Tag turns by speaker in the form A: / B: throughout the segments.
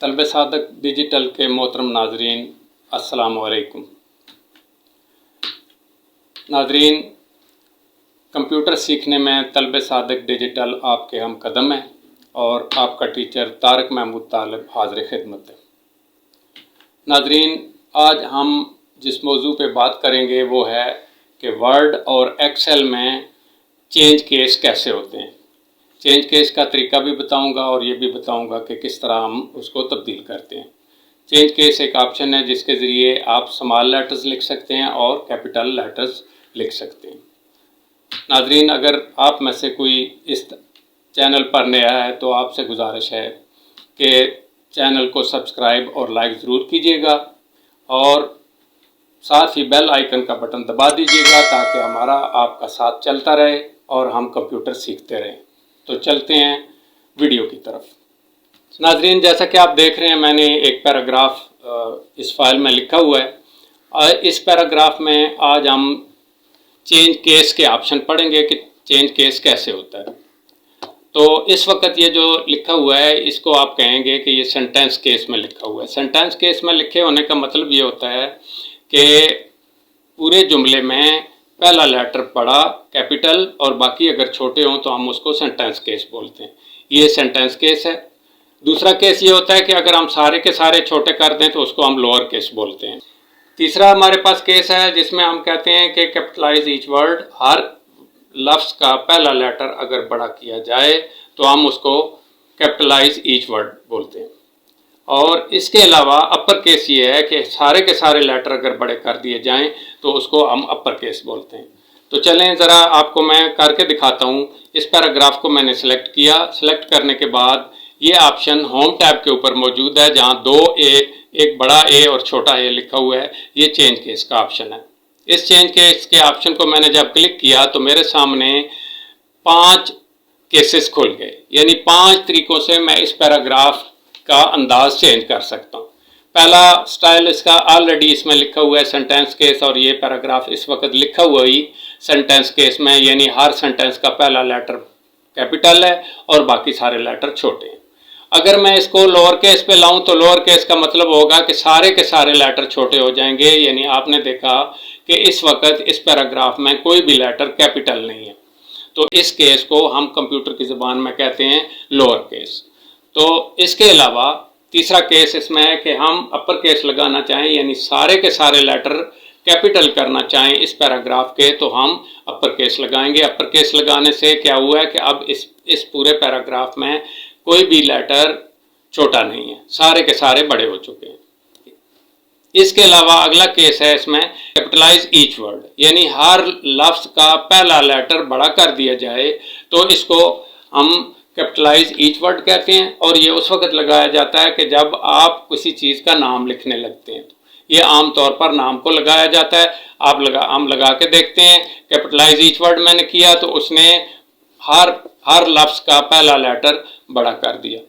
A: तलब सादक डिजिटल के मोहतरम नाजरीन, अस्सलाम वालेकुम। नाजरीन, कंप्यूटर सीखने में तलब सादक डिजिटल आपके हम कदम है और आपका टीचर तारक महमूद तालिब हाज़िर खिदमत है। नाजरीन, आज हम जिस मौजू पे बात करेंगे वो है कि वर्ड और एक्सेल में चेंज केस कैसे होते हैं। चेंज केस का तरीका भी बताऊंगा और ये भी बताऊंगा कि किस तरह हम उसको तब्दील करते हैं। चेंज केस एक ऑप्शन है जिसके ज़रिए आप स्मॉल लेटर्स लिख सकते हैं और कैपिटल लेटर्स लिख सकते हैं। नाजरीन, अगर आप में से कोई इस चैनल पर नया है तो आपसे गुजारिश है कि चैनल को सब्सक्राइब और लाइक ज़रूर कीजिएगा और साथ ही बेल आइकन का बटन दबा दीजिएगा ताकि हमारा आपका साथ चलता रहे और हम कंप्यूटर सीखते रहें। तो चलते हैं वीडियो की तरफ। नाजरीन, जैसा कि आप देख रहे हैं, मैंने एक पैराग्राफ इस फाइल में लिखा हुआ है। इस पैराग्राफ में आज हम चेंज केस के ऑप्शन पढ़ेंगे कि चेंज केस कैसे होता है। तो इस वक्त ये जो लिखा हुआ है इसको आप कहेंगे कि ये सेंटेंस केस में लिखा हुआ है। सेंटेंस केस में लिखे होने का मतलब ये होता है कि पूरे जुमले में पहला लेटर बड़ा कैपिटल और बाकी अगर छोटे हों तो हम उसको सेंटेंस केस बोलते हैं। ये सेंटेंस केस है। दूसरा केस ये होता है कि अगर हम सारे के सारे छोटे कर दें तो उसको हम लोअर केस बोलते हैं। तीसरा हमारे पास केस है जिसमें हम कहते हैं कि कैपिटलाइज ईच वर्ड, हर लफ्ज़ का पहला लेटर अगर बड़ा किया जाए तो हम उसको कैपिटलाइज ईच वर्ड बोलते हैं। और इसके अलावा अपर केस ये है कि सारे के सारे लेटर अगर बड़े कर दिए जाएं तो उसको हम अपर केस बोलते हैं। तो चलें ज़रा आपको मैं करके दिखाता हूँ। इस पैराग्राफ को मैंने सेलेक्ट किया। सेलेक्ट करने के बाद ये ऑप्शन होम टैब के ऊपर मौजूद है जहाँ दो ए, एक बड़ा ए और छोटा ए लिखा हुआ है। ये चेंज केस का ऑप्शन है। इस चेंज केस के ऑप्शन को मैंने जब क्लिक किया तो मेरे सामने 5 केसेस खुल गए, यानी 5 तरीक़ों से मैं इस पैराग्राफ का अंदाज चेंज कर सकता हूँ। पहला स्टाइल इसका ऑलरेडी इसमें लिखा हुआ है सेंटेंस केस, और ये पैराग्राफ इस वक्त लिखा हुआ ही सेंटेंस केस में, यानी हर सेंटेंस का पहला लेटर कैपिटल है और बाकी सारे लेटर छोटे हैं। अगर मैं इसको लोअर केस पे लाऊं तो लोअर केस का मतलब होगा कि सारे के सारे लेटर छोटे हो जाएंगे, यानी आपने देखा कि इस वक्त इस पैराग्राफ में कोई भी लेटर कैपिटल नहीं है। तो इस केस को हम कंप्यूटर की ज़बान में कहते हैं लोअर केस। तो इसके अलावा तीसरा केस इसमें है कि हम अपर केस लगाना चाहें, यानी सारे के सारे लेटर कैपिटल करना चाहें इस पैराग्राफ के, तो हम अपर केस लगाएंगे। अपर केस लगाने से क्या हुआ है कि अब इस पूरे पैराग्राफ में कोई भी लेटर छोटा नहीं है, सारे के सारे बड़े हो चुके हैं। इसके अलावा अगला केस है इसमें कैपिटलाइज ईच वर्ड, यानी हर लफ्ज़ का पहला लेटर बड़ा कर दिया जाए तो इसको हम कैपिटलाइज ईच वर्ड कहते हैं। और ये उस वक्त लगाया जाता है कि जब आप किसी चीज़ का नाम लिखने लगते हैं। ये आम तौर पर नाम को लगाया जाता है। हम लगा के देखते हैं, कैपिटलाइज ईच वर्ड मैंने किया तो उसने हर लफ्ज़ का पहला लेटर बड़ा कर दिया।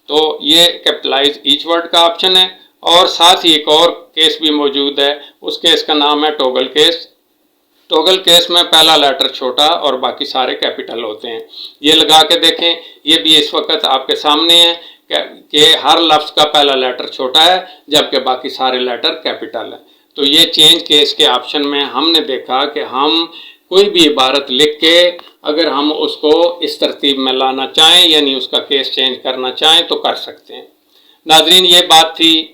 A: तो ये कैपिटलाइज ईच वर्ड का ऑप्शन है। और साथ ही एक और केस भी मौजूद है, उस केस का नाम है टॉगल केस। टॉगल केस में पहला लेटर छोटा और बाकी सारे कैपिटल होते हैं। ये लगा के देखें, ये भी इस वक्त आपके सामने है कि हर लफ्ज़ का पहला लेटर छोटा है जबकि बाकी सारे लेटर कैपिटल है। तो ये चेंज केस के ऑप्शन में हमने देखा कि हम कोई भी इबारत लिख के अगर हम उसको इस तरतीब में लाना चाहें, यानी उसका केस चेंज करना चाहें तो कर सकते हैं। नाजरीन, ये बात थी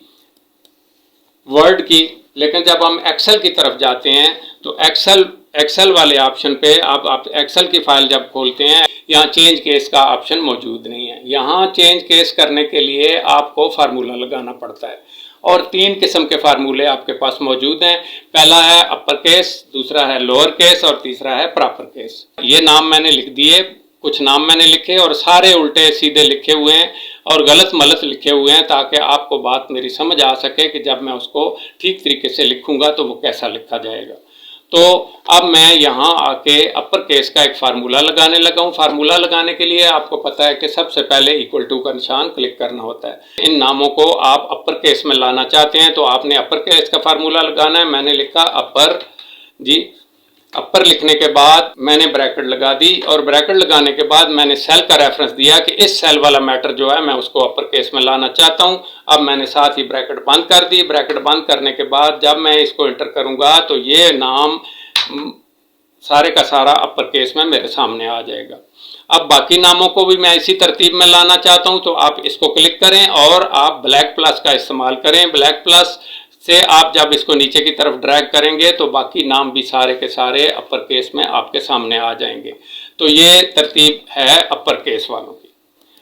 A: वर्ड की, लेकिन जब हम एक्सेल की तरफ जाते हैं तो एक्सेल वाले ऑप्शन पे आप एक्सेल की फाइल जब खोलते हैं, यहाँ चेंज केस का ऑप्शन मौजूद नहीं है। यहाँ चेंज केस करने के लिए आपको फार्मूला लगाना पड़ता है और 3 किस्म के फार्मूले आपके पास मौजूद हैं। पहला है अपर केस, दूसरा है लोअर केस और तीसरा है प्रॉपर केस। ये नाम मैंने लिख दिए, कुछ नाम मैंने लिखे और सारे उल्टे सीधे लिखे हुए हैं और गलत मलत लिखे हुए हैं ताकि आपको बात मेरी समझ आ सके कि जब मैं उसको ठीक तरीके से लिखूंगा तो वो कैसा लिखा जाएगा। तो अब मैं यहाँ आके अपर केस का एक फार्मूला लगाने लगा हूँ। फार्मूला लगाने के लिए आपको पता है कि सबसे पहले इक्वल टू का निशान क्लिक करना होता है। इन नामों को आप अपर केस में लाना चाहते हैं तो आपने अपर केस का फार्मूला लगाना है। मैंने लिखा अपर जी, अपर लिखने के बाद मैंने ब्रैकेट लगा दी और ब्रैकेट लगाने के बाद मैंने सेल का रेफरेंस दिया कि इस सेल वाला मैटर जो है मैं उसको अपर केस में लाना चाहता हूँ। अब मैंने साथ ही ब्रैकेट बंद कर दी। ब्रैकेट बंद करने के बाद जब मैं इसको एंटर करूंगा तो ये नाम सारे का सारा अपर केस में मेरे सामने आ जाएगा। अब बाकी नामों को भी मैं इसी तरतीब में लाना चाहता हूं, तो आप इसको क्लिक करें और आप ब्लैक प्लस का इस्तेमाल करें। ब्लैक प्लस से आप जब इसको नीचे की तरफ ड्रैग करेंगे तो बाकी नाम भी सारे के सारे अपर केस में आपके सामने आ जाएंगे। तो ये तरतीब है अपर केस वालों की।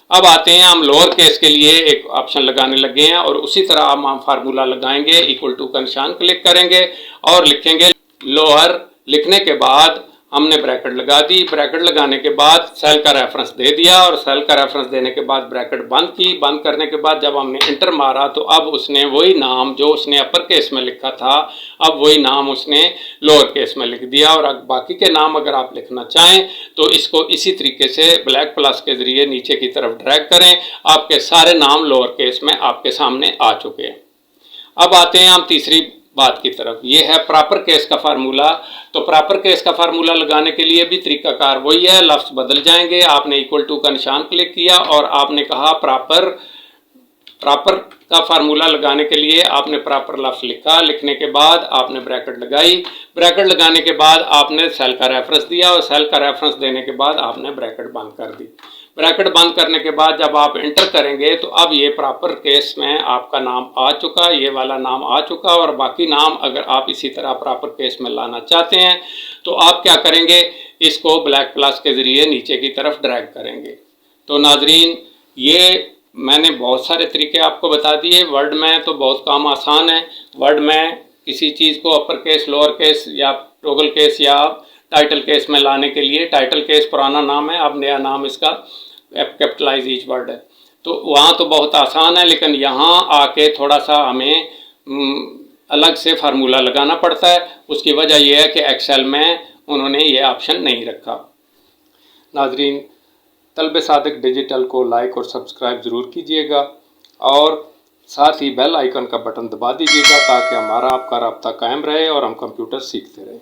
A: अब आते हैं हम लोअर केस के लिए एक ऑप्शन लगाने लगे हैं और उसी तरह हम फार्मूला लगाएंगे। इक्वल टू का निशान क्लिक करेंगे और लिखेंगे लोअर। लिखने के बाद हमने ब्रैकेट लगा दी। ब्रैकेट लगाने के बाद सेल का रेफरेंस दे दिया और सेल का रेफरेंस देने के बाद ब्रैकेट बंद की। बंद करने के बाद जब हमने इंटर मारा तो अब उसने वही नाम जो उसने अपर केस में लिखा था, अब वही नाम उसने लोअर केस में लिख दिया। और बाकी के नाम अगर आप लिखना चाहें तो इसको इसी तरीके से ब्लैक प्लस के जरिए नीचे की तरफ ड्रैग करें। आपके सारे नाम लोअर केस में आपके सामने आ चुके हैं। अब आते हैं हम तीसरी बात की तरफ, ये है प्रॉपर केस का फार्मूला। तो प्रॉपर केस का फार्मूला लगाने के लिए भी तरीकाकार वही है, लफ्ज बदल जाएंगे। आपने इक्वल टू का निशान क्लिक किया और आपने कहा प्रॉपर का फार्मूला लगाने के लिए आपने प्रॉपर लफ्ज लिखा। लिखने के बाद आपने ब्रैकेट लगाई। ब्रैकेट लगाने के बाद आपने सेल का रेफरेंस दिया और सेल का रेफरेंस देने के बाद आपने ब्रैकेट बंद कर दी। ब्रैकेट बंद करने के बाद जब आप इंटर करेंगे तो अब ये प्रॉपर केस में आपका नाम आ चुका, ये वाला नाम आ चुका। और बाकी नाम अगर आप इसी तरह प्रॉपर केस में लाना चाहते हैं तो आप क्या करेंगे, इसको ब्लैक प्लस के ज़रिए नीचे की तरफ ड्रैग करेंगे। तो नाजरीन, ये मैंने बहुत सारे तरीके आपको बता दिए। वर्ड में तो बहुत काम आसान है। वर्ड में किसी चीज़ को अपर केस, लोअर केस या टॉगल केस या टाइटल केस में लाने के लिए, टाइटल केस पुराना नाम है, अब नया नाम इसका कैपिटलाइज ईच वर्ड है। तो वहाँ तो बहुत आसान है, लेकिन यहाँ आके थोड़ा सा हमें अलग से फार्मूला लगाना पड़ता है। उसकी वजह यह है कि एक्सेल में उन्होंने ये ऑप्शन नहीं रखा। नाजरीन, तलब सादिक डिजिटल को लाइक और सब्सक्राइब ज़रूर कीजिएगा और साथ ही बेल आइकन का बटन दबा दीजिएगा ताकि हमारा आपका राब्ता कायम रहे और हम कंप्यूटर सीखते रहें।